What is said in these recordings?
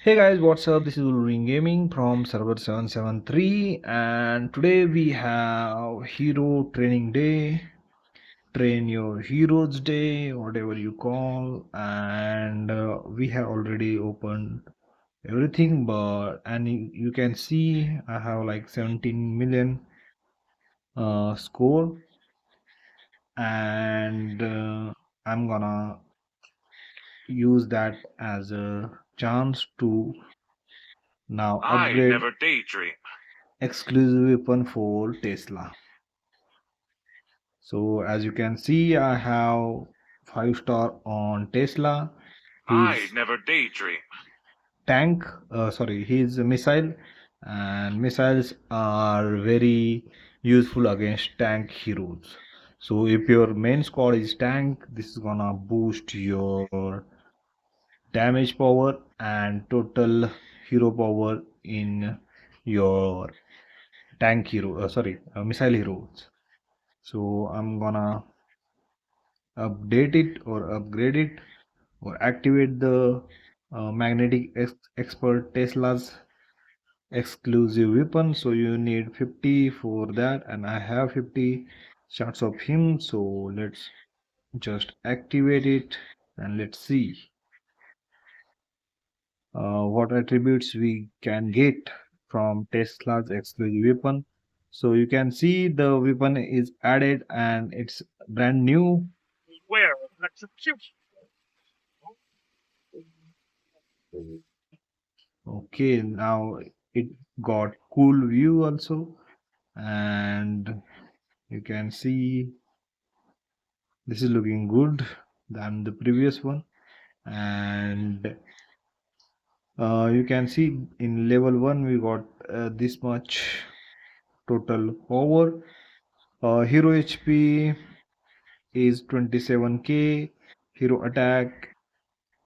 Hey guys, what's up? This is Ulring Gaming from server 773 and today we have Hero Training Day, Train Your Heroes Day, whatever you call, and we have already opened everything, but and you can see I have like 17 million score, and I'm gonna use that as a chance to now I upgrade never daydream. exclusive weapon for Tesla. So as you can see, I have 5 star on Tesla. I His never daydream. tank, sorry, his missile, and missiles are very useful against tank heroes. So if your main squad is tank, this is gonna boost your damage power and total hero power in your tank hero, missile heroes. So I'm gonna update it or upgrade it or activate the magnetic expert Tesla's exclusive weapon. So you need 50 for that, and I have 50 shots of him. So let's just activate it and let's see what attributes we can get from Tesla's exclusive weapon. So you can see the weapon is added and it's brand new. Where execution? Okay, now it got cool view also, and you can see this is looking good than the previous one. And you can see in level 1 we got this much total power. Hero HP is 27k, hero attack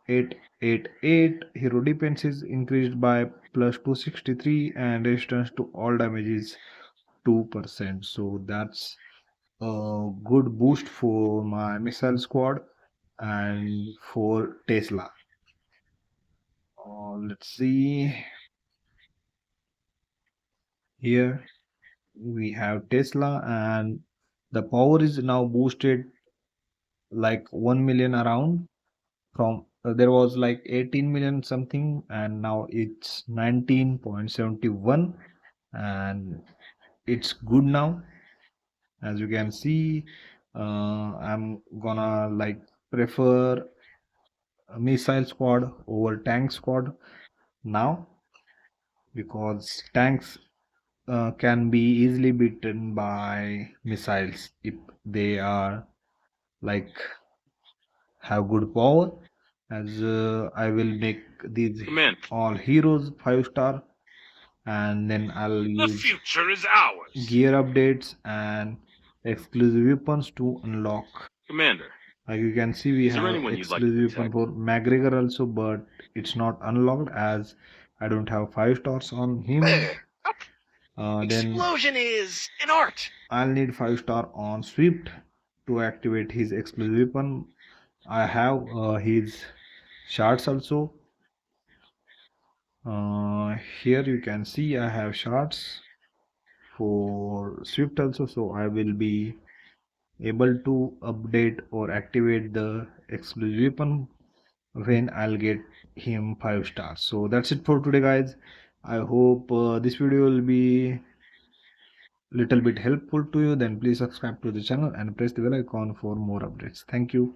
888, hero defense is increased by plus 263, and resistance to all damage is 2%. So that's a good boost for my missile squad and for Tesla. Let's see, here we have Tesla, and the power is now boosted like 1 million around. From there was like 18 million something, and now it's 19.71, and it's good now. As you can see, I'm gonna like prefer a missile squad over tank squad now, because tanks can be easily beaten by missiles if they are like have good power. As I will make these Command. all heroes 5 star, and then I'll The use future is ours. gear updates and exclusive weapons to unlock. Commander, Like you can see, we is there have anyone you'd like to exclusive weapon protect? for McGregor also, but it's not unlocked as I don't have 5 stars on him. Then Explosion is an art. I'll need 5 star on Swift to activate his exclusive weapon. I have his shards also. Here you can see I have shards for Swift also, so I will be able to update or activate the exclusive weapon when I'll get him 5 stars. So that's it for today, guys. I hope this video will be little bit helpful to you. Then please subscribe to the channel and press the bell icon for more updates. Thank you.